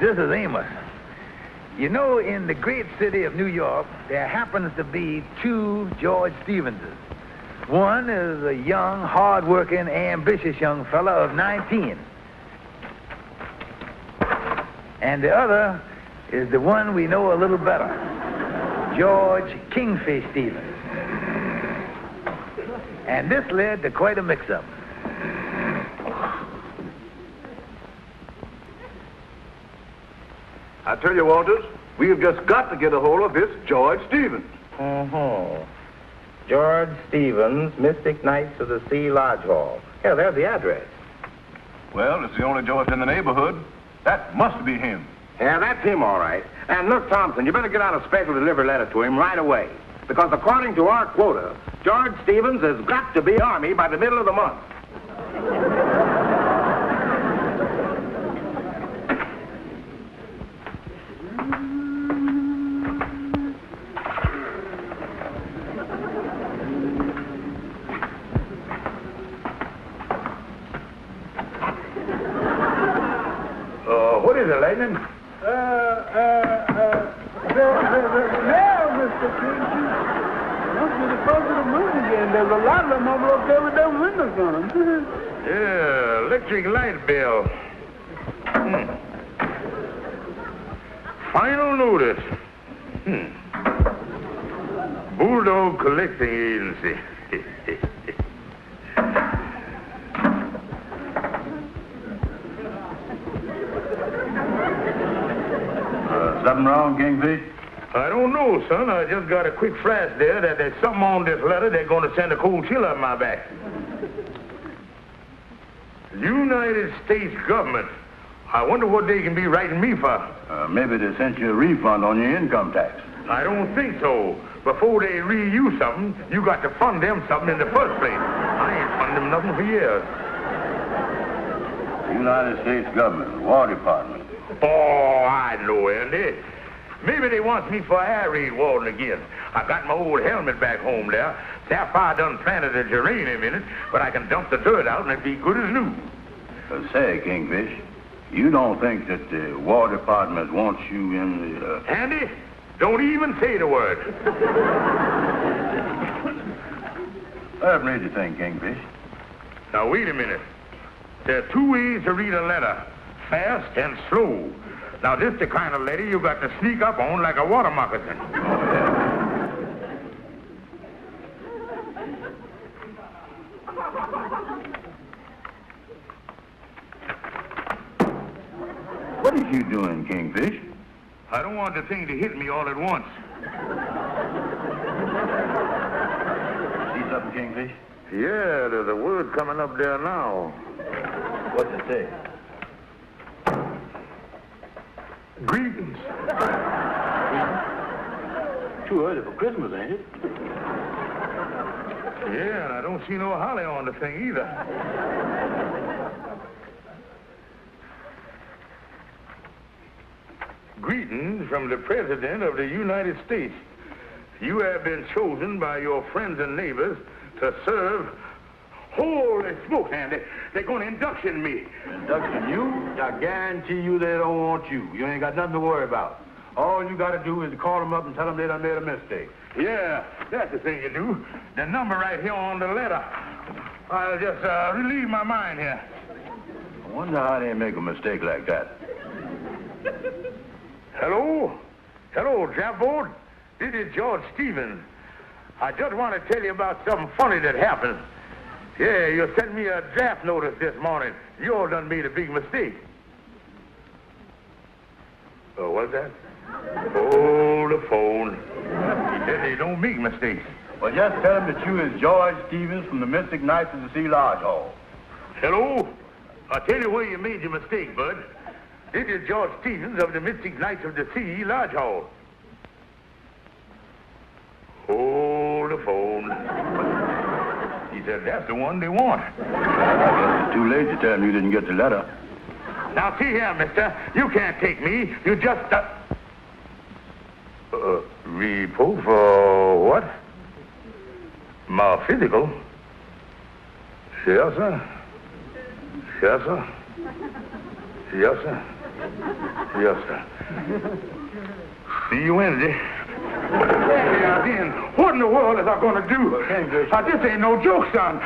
This is Amos. You know, in the great city of New York, there happens to be two George Stevenses. One is a young, hard-working, ambitious young fella of 19. And the other is the one we know a little better, George Kingfish Stevens. And this led to quite a mix-up. I tell you, Walters, we have just got to get a hold of this George Stevens. George Stevens, Mystic Knights of the Sea Lodge Hall. Yeah, there's the address. Well, it's the only George in the neighborhood. That must be him. Yeah, that's him, all right. And look, Thompson, you better get out a special delivery letter to him right away. Because according to our quota, George Stevens has got to be Army by the middle of the month. What is it, Lightning? Now, Mr. Casey, must be the first of the month again. There's a lot of them over up there with them windows on them. Yeah, electric light bill. Final notice. Bulldog Collecting Agency. Something wrong, Kingfish? I don't know, son. I just got a quick flash there that there's something on this letter that's going to send a cold chill up my back. United States government. I wonder what they can be writing me for. Maybe they sent you a refund on your income tax. I don't think so. Before they read you something, you got to fund them something in the first place. I ain't funded them nothing for years. United States government, War Department. Oh, I know, Andy. Maybe they want me for air raid warden again. I got my old helmet back home there. Sapphire done planted a geranium in it, but I can dump the dirt out and it'd be good as new. Say, Kingfish, you don't think that the War Department wants you in the... Andy, don't even say the word. What made you think, Kingfish? Now, wait a minute. There are two ways to read a letter. Fast and slow. Now, this the kind of letter you got to sneak up on like a water moccasin. What is you doing, Kingfish? I don't want the thing to hit me all at once. See something, Kingfish? Yeah, there's a word coming up there now. What's it say? Greetings. Too early for Christmas, ain't it? Yeah, and I don't see no holly on the thing either. Greetings from the President of the United States. You have been chosen by your friends and neighbors to serve. Holy smoke, Andy. They're going to induction me. Induction you? I guarantee you they don't want you. You ain't got nothing to worry about. All you got to do is call them up and tell them they done made a mistake. Yeah, that's the thing you do. The number right here on the letter. I'll just relieve my mind here. I wonder how they make a mistake like that. Hello? Hello, Japboard. This is George Stevens. I just want to tell you about something funny that happened. Yeah, you sent me a draft notice this morning. You all done made a big mistake. Oh, what's that? Oh, the phone. He said they don't make mistakes. Well, just tell them that you is George Stevens from the Mystic Knights of the Sea Lodge Hall. Hello? I'll tell you where you made your mistake, bud. This is George Stevens of the Mystic Knights of the Sea Lodge Hall. Hold the phone. He said, that's the one they want. I guess it's too late to tell them you didn't get the letter. Now, see here, mister. You can't take me. You just... Repo for what? My physical? Yes, sir. Yes, sir. Yes, sir. Yes, sir. See you Wednesday. Yeah, then, what in the world is I going to do? This ain't no joke, son.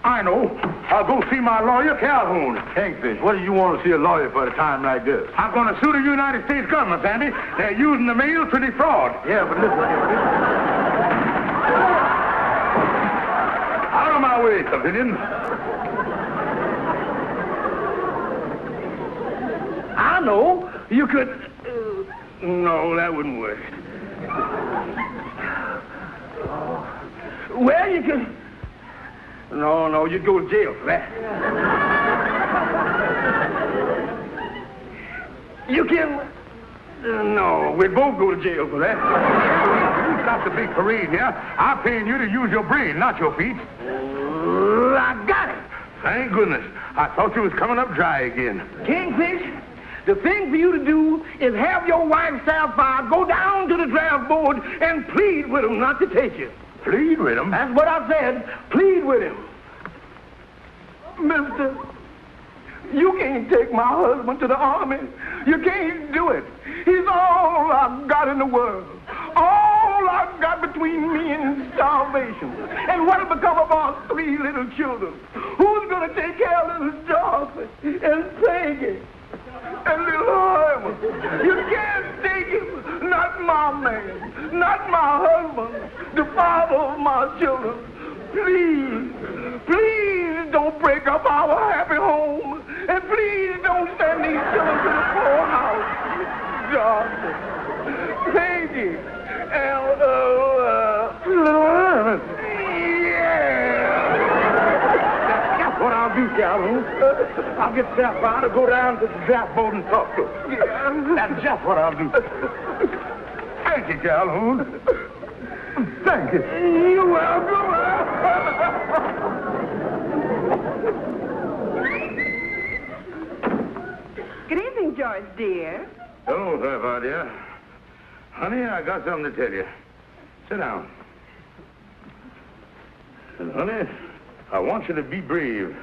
I know. I'll go see my lawyer, Calhoun. Kingfish, what do you want to see a lawyer for at a time like this? I'm going to sue the United States government, Sandy. They're using the mail to defraud. Yeah, but listen. Out of my way, civilian. I know. You could... no, that wouldn't work. Well, you could... No, you'd go to jail for that. You can... no, we'd both go to jail for that. You stopped the big parade here. I'm paying you to use your brain, not your feet. I got it. Thank goodness. I thought you was coming up dry again. Kingfish, the thing for you to do is have your wife, Sapphire, go down to the draft board and plead with him not to take you. Plead with him? That's what I said. Plead with him. Mister, you can't take my husband to the army. You can't do it. He's all I've got in the world. All I've got between me and starvation. And what'll become of our 3 little children? Who's going to take care of little Dorothy and Peggy and little Amos? You can't take him. Not my man. Not my husband. The father of my children. Please don't break up our happy home. And please don't send these children to the poorhouse. Dorothy, Peggy, and little Ernest. Yeah. That's what I'll do, Calhoun. I'll get Sapphire to go down to the draft board and talk to her. Yeah. That's just what I'll do. Thank you, Calhoun. Thank you. You're welcome. Good evening, George, dear. Hello, Sapphire, dear. Honey, I got something to tell you. Sit down. And, honey, I want you to be brave.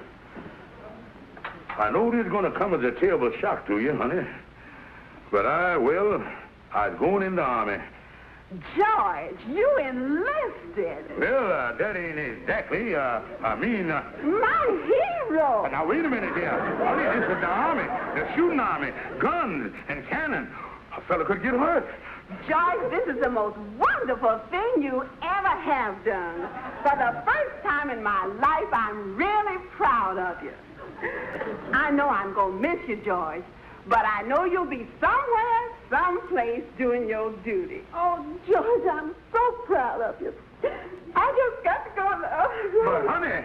I know this is going to come as a terrible shock to you, honey. But I was going in the army. George, you enlisted. Well, that ain't exactly, My hero. Now, wait a minute here. Honey, this is the army, the shooting army, guns and cannon. A fella could get hurt. George, this is the most wonderful thing you ever have done. For the first time in my life, I'm really proud of you. I know I'm going to miss you, George, but I know you'll be somewhere, someplace doing your duty. Oh, George, I'm so proud of you. I just got to go to... But, honey...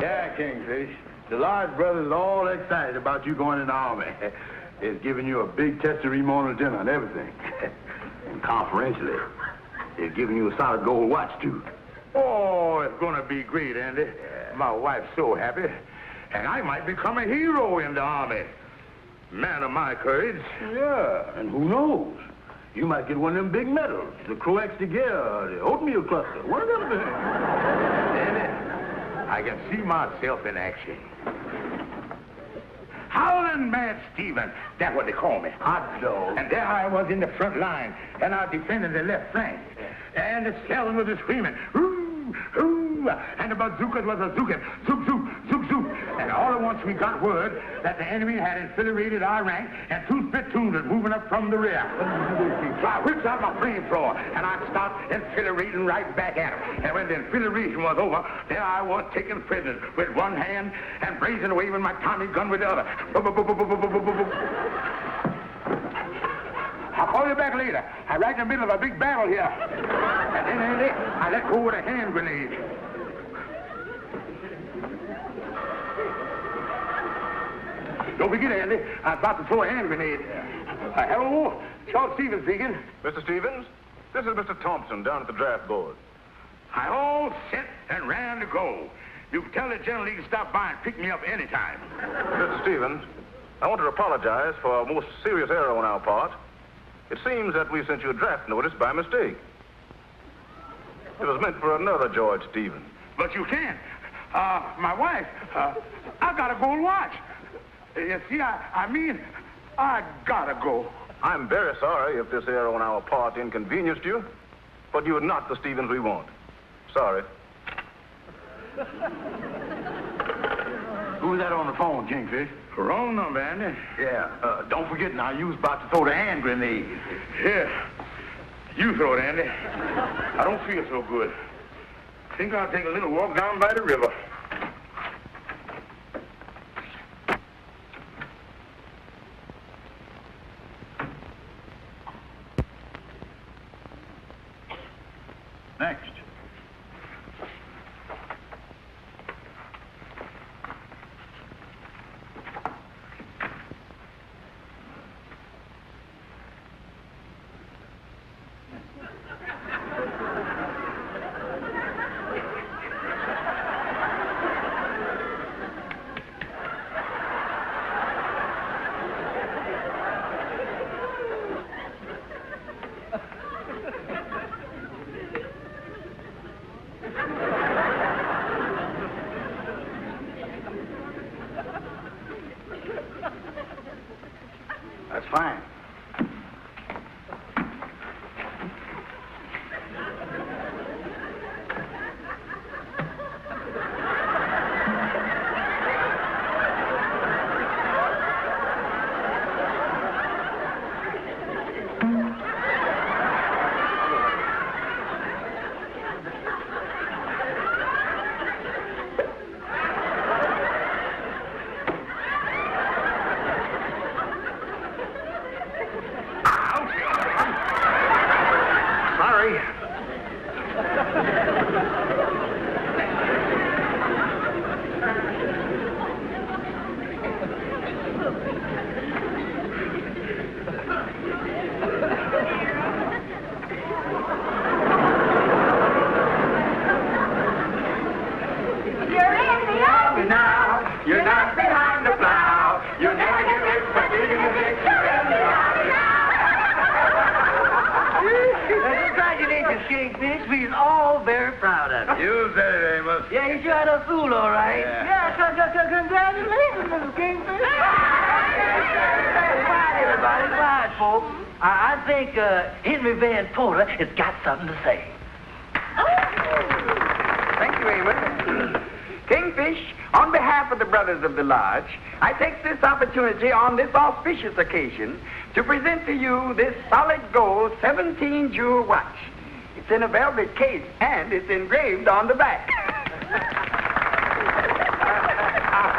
Yeah, Kingfish. The Lodge brothers are all excited about you going in the army. It's giving you a big testimonial dinner and everything. And confidentially, it's giving you a solid gold watch, too. Oh, it's going to be great, Andy. Yeah. My wife's so happy. And I might become a hero in the army. Man of my courage. Yeah, and who knows? You might get one of them big medals, the Croix de Guerre, the oatmeal cluster, one of them things. Andy, I can see myself in action. Howling Mad Steven, that's what they call me. Hot dog. And there I was in the front line, and I defended the left flank. And the shells were screaming, hoo, hoo, and the bazookas was a zooking, zook, zook, zook, zook. And all at once we got word that the enemy had enfiladed our rank, and 2 spittoons was moving up from the rear. So I whipped out my flamethrower, and I started enfilading right back at him. And when the enfilation was over, there I was taking prisoners with one hand and blazing away with my Tommy gun with the other. I'll call you back later. I'm right in the middle of a big battle here. And then, Andy, I let go with a hand grenade. Don't forget, Andy, I'm about to throw a hand grenade. Hello, Charles Stevens speaking. Mr. Stevens, this is Mr. Thompson down at the draft board. I all set and ran to go. You can tell the general he can stop by and pick me up anytime. Mr. Stevens, I want to apologize for a most serious error on our part. It seems that we sent you a draft notice by mistake. It was meant for another George Stevens. But you can't. My wife, I gotta go and watch. You see, I gotta go. I'm very sorry if this error on our part inconvenienced you, but you're not the Stevens we want. Sorry. Who's that on the phone, Kingfish? Wrong number, Andy. Yeah, don't forget now, you was about to throw the hand grenade. Here, you throw it, Andy. I don't feel so good. Think I'll take a little walk down by the river. Next. That's fine. You're not behind the plow. You never get rich by digging a ditch. You're in the army now. Congratulations, Kingfish. We're all very proud of you. You said it, Amos. Yeah, you sure had a fool, all right. Yeah. Congratulations, Mr. Kingfish. Quiet, everybody. Quiet, folks. I think Henry Van Porter has got something to say. Thank you, Amos. Kingfish, on behalf of the Brothers of the Lodge, I take this opportunity on this auspicious occasion to present to you this solid gold 17-jewel watch. It's in a velvet case, and it's engraved on the back.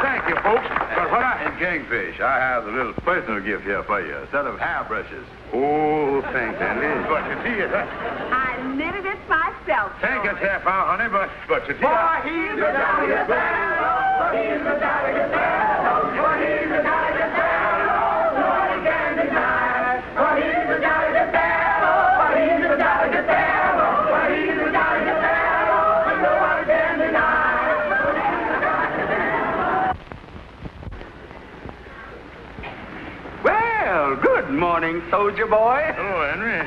Thank you, folks. But what And Kingfish, I have a little personal gift here for you, a set of hairbrushes. Oh, thanks, Andy. But you see it, I knitted it myself. Thank you, Sapphire, honey, but you see For he's the delicate fellow, for he's the delicate fellow, for he's the delicate fellow, nobody can deny. For he's the delicate fellow, for he's the delicate fellow, for he's the delicate fellow, and nobody can deny. Well, good morning, soldier boy. Hello, Henry.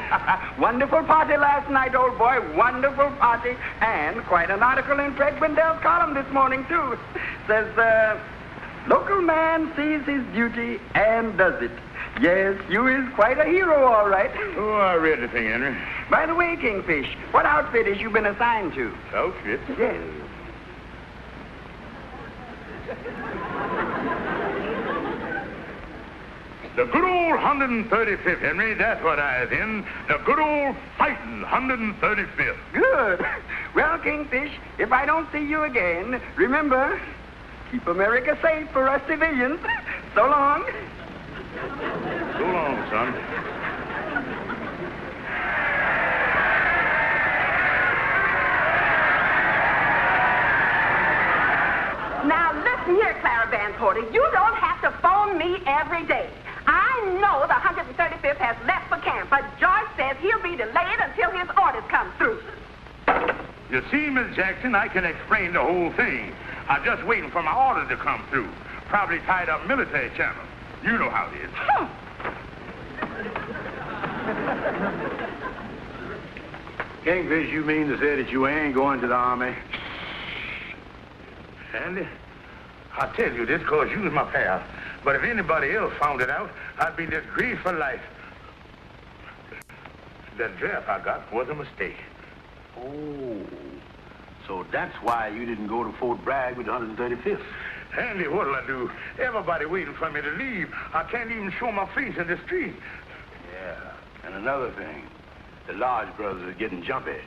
Wonderful party last night, old boy. Wonderful party. And quite an article in Fred Wendell's column this morning, too. Says, local man sees his duty and does it. Yes, you is quite a hero, all right. Oh, I read the thing, Henry. By the way, Kingfish, what outfit has you been assigned to? Outfit? Yes. The good old 135th, Henry. That's what I was in. The good old fighting 135th. Good. Well, Kingfish, if I don't see you again, remember, keep America safe for us civilians. So long. So long, son. Now, listen here, Clara Van Porter. You don't have to phone me every day. I know the 135th has left for camp, but George says he'll be delayed until his orders come through. You see, Miss Jackson, I can explain the whole thing. I'm just waiting for my orders to come through. Probably tied up military channels. You know how it is. Kingfish, you mean to say that you ain't going to the army? Andy, I tell you this because you was my pal. But if anybody else found it out, I'd be disgraced for life. That draft I got was a mistake. Oh, so that's why you didn't go to Fort Bragg with the 135th. Andy, what'll I do? Everybody waiting for me to leave. I can't even show my face in the street. Yeah, and another thing, the Lodge brothers are getting jumpy.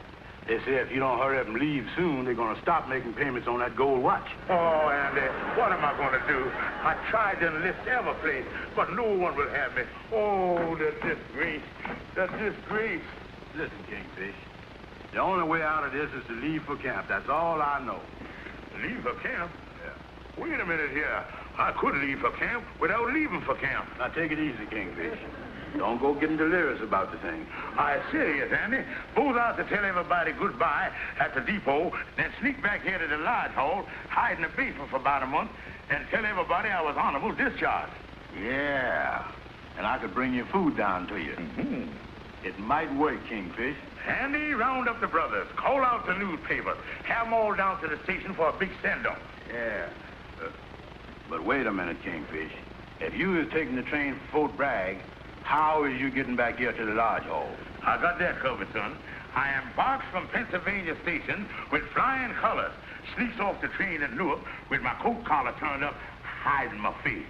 They say if you don't hurry up and leave soon, they're going to stop making payments on that gold watch. Oh, Andy, what am I going to do? I tried to enlist every place, but no one will have me. Oh, the disgrace, the disgrace. Listen, Kingfish, the only way out of this is to leave for camp. That's all I know. Leave for camp? Yeah. Wait a minute here. I could leave for camp without leaving for camp. Now, take it easy, Kingfish. Don't go getting delirious about the thing. I'm serious, Andy. Both out to tell everybody goodbye at the depot, then sneak back here to the lodge hall, hide in the basement for about a month, and tell everybody I was honorable discharged. Yeah, and I could bring your food down to you. Mm-hmm. It might work, Kingfish. Andy, round up the brothers. Call out the newspapers. Have them all down to the station for a big send-off. Yeah. But wait a minute, Kingfish. If you was taking the train for Fort Bragg, how is you getting back here to the lodge hall? I got that covered, son. I embarks from Pennsylvania Station with flying colors. Sneaks off the train at Newark with my coat collar turned up, hiding my face.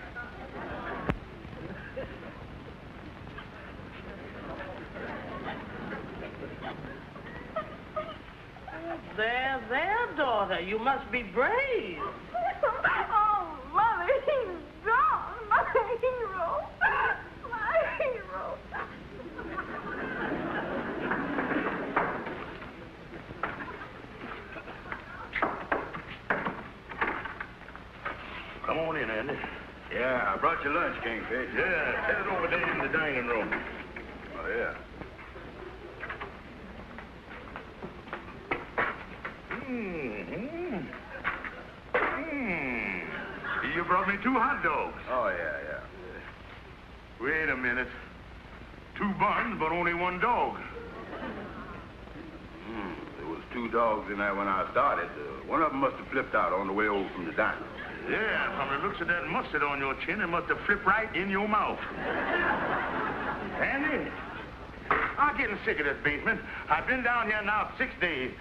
There, daughter. You must be brave. Oh, Mother, he's gone. My hero. My hero. Come on in, Andy. Yeah, I brought you lunch, Kingfish. Yeah, set it over there in the dining room. Oh, yeah. You brought me 2 hot dogs. Oh, yeah. Wait a minute. 2 buns, but only 1 dog. There was 2 dogs in there when I started. One of them must have flipped out on the way over from the diner. Yeah, from the looks of that mustard on your chin, it must have flipped right in your mouth. Andy, I'm getting sick of this basement. I've been down here now 6 days.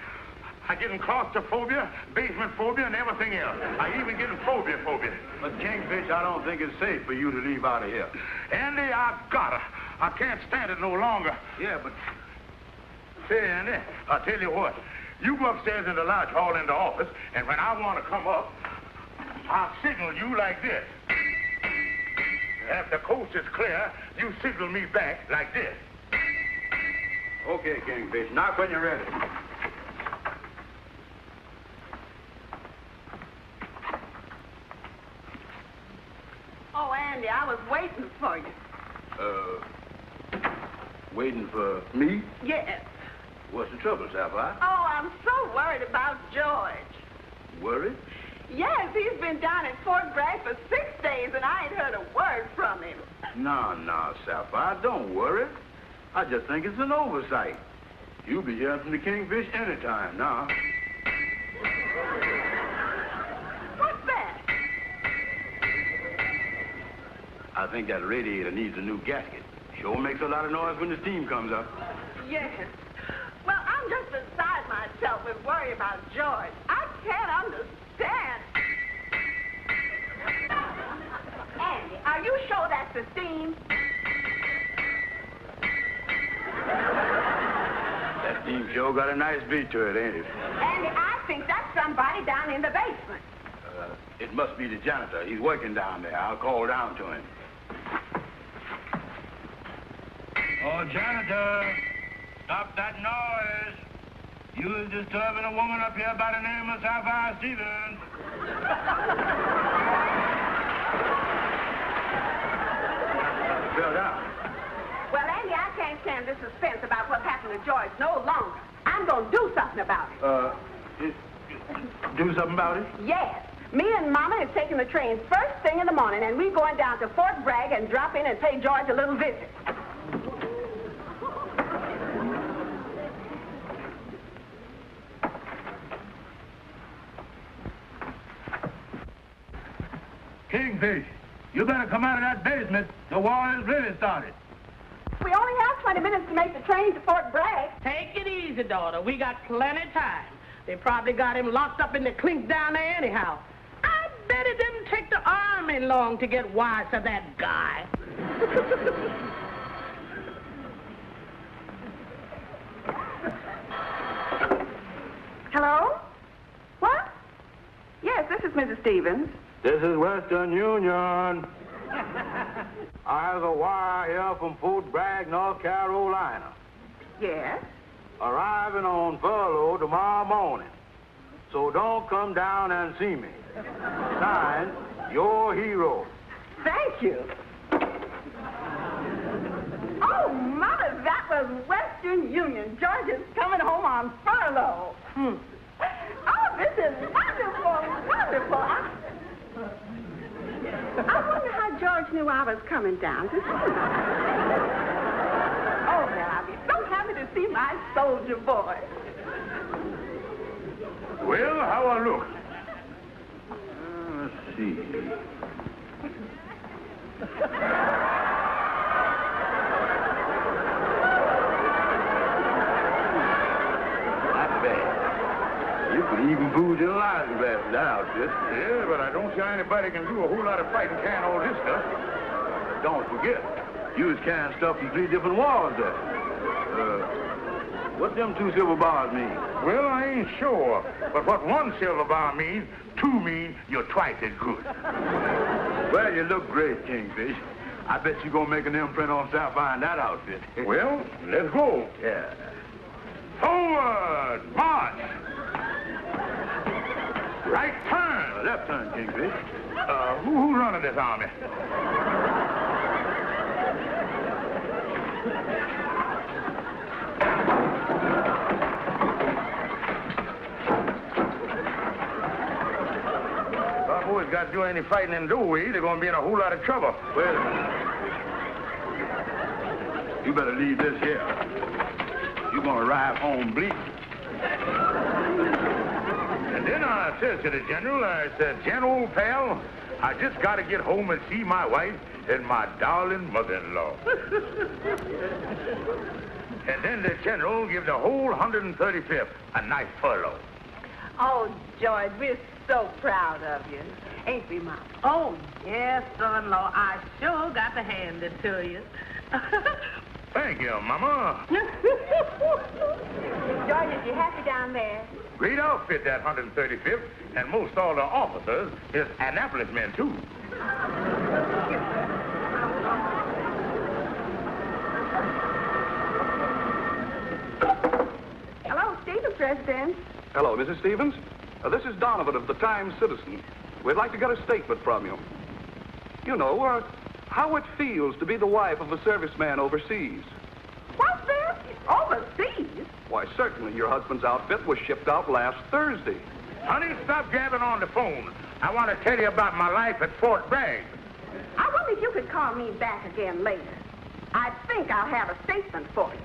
I'm getting claustrophobia, basement phobia, and everything else. I even getting phobia. But, Kingfish, I don't think it's safe for you to leave out of here. Andy, I gotta. I can't stand it no longer. Yeah, but... Say, Andy, I'll tell you what. You go upstairs in the lodge hall in the office, and when I want to come up, I'll signal you like this. If the coast is clear, you signal me back like this. Okay, Kingfish, knock when you're ready. Oh, Andy, I was waiting for you. Waiting for me? Yes. What's the trouble, Sapphire? Oh, I'm so worried about George. Worried? Yes, he's been down at Fort Bragg for 6 days, and I ain't heard a word from him. No, Sapphire, don't worry. I just think it's an oversight. You'll be hearing from the Kingfish anytime now. What's that? I think that radiator needs a new gasket. Sure makes a lot of noise when the steam comes up. Yes. Well, I'm just beside myself with worry about George. I can't understand. Andy, are you sure that's the steam? That steam sure got a nice beat to it, ain't it? Andy, I think that's somebody down in the basement. It must be the janitor. He's working down there. I'll call down to him. Oh, janitor, stop that noise. You was disturbing a woman up here by the name of Sapphire Stevens. Fell down. Well, Andy, I can't stand this suspense about what happened to George no longer. I'm going to do something about it. Do something about it? Yes. Me and Mama is taking the train first thing in the morning, and we're going down to Fort Bragg and drop in and pay George a little visit. Kingfish, you better come out of that basement. The war has really started. We only have 20 minutes to make the train to Fort Bragg. Take it easy, daughter. We got plenty of time. They probably got him locked up in the clink down there anyhow. I bet it didn't take the army long to get wise to that guy. Hello? What? Yes, this is Mrs. Stevens. This is Western Union. I have a wire here from Fort Bragg, North Carolina. Yes? Arriving on furlough tomorrow morning. So don't come down and see me. Signed, your hero. Thank you. Oh, Mother, that was Western Union. George is coming home on furlough. Oh, this is wonderful, wonderful. I wonder how George knew I was coming down to see him. Oh, man, I'll be so happy to see my soldier boy. Well, how I look? Let's see. Not bad. You could even fool your lives back with that outfit. Yeah, but I don't see how anybody can do a whole lot of fighting carrying all this stuff. Don't forget, you was carrying stuff from 3 different wars there. What them 2 silver bars mean? Well, I ain't sure. But what 1 silver bar means, 2 mean you're twice as good. Well, you look great, Kingfish. I bet you're gonna make an imprint on South by in that outfit. Well, let's go. Yeah. Forward, march. Right turn. Left turn, Kingfish. Who's running this army? Our boys got to do any fighting in doorway, they're going to be in a whole lot of trouble. Wait a minute. You better leave this here. You're gonna arrive home bleeding. And then I says to the general, I said, General pal, I just got to get home and see my wife and my darling mother-in-law. And then the general give the whole 135th a nice furlough. Oh, George, we're so proud of you. Ain't we, Mom? Oh, yes, son-in-law. I sure got to hand it to you. Thank you, Mama. George, is you happy down there? Great outfit, that 135th, and most all the officers is Annapolis men, too. Hello, Stevens residence. Hello, Mrs. Stevens. This is Donovan of the Times-Citizen. We'd like to get a statement from you. You know, how it feels to be the wife of a serviceman overseas. What's this? Overseas? Why, certainly your husband's outfit was shipped out last Thursday. Honey, stop gabbing on the phone. I want to tell you about my life at Fort Bragg. I wonder if you could call me back again later. I think I'll have a statement for you.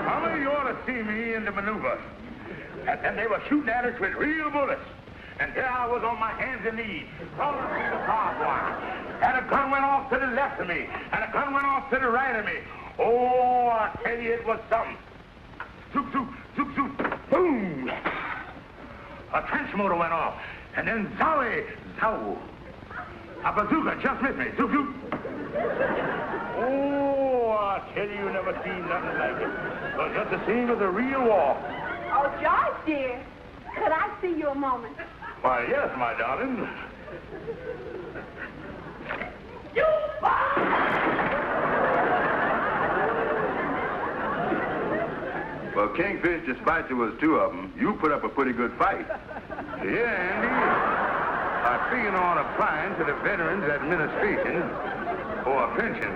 Mama, you ought to see me in the maneuver. And they were shooting at us with real bullets. And there I was on my hands and knees, crawling through the barbed wire. And a gun went off to the left of me, and a gun went off to the right of me. Oh, I tell you, it was something. Zoop, zoop, zoop, zoop, boom! A trench motor went off, and then zowie, zow. A bazooka just missed me, zoop, zoop. Oh, I tell you, you never seen nothing like it. It was just the scene of the real war. Oh, George, dear, could I see you a moment? Why, yes, my darling. Well, Kingfish, despite there was 2 of them, you put up a pretty good fight. Yeah, indeed. I figure on applying to the Veterans Administration for a pension.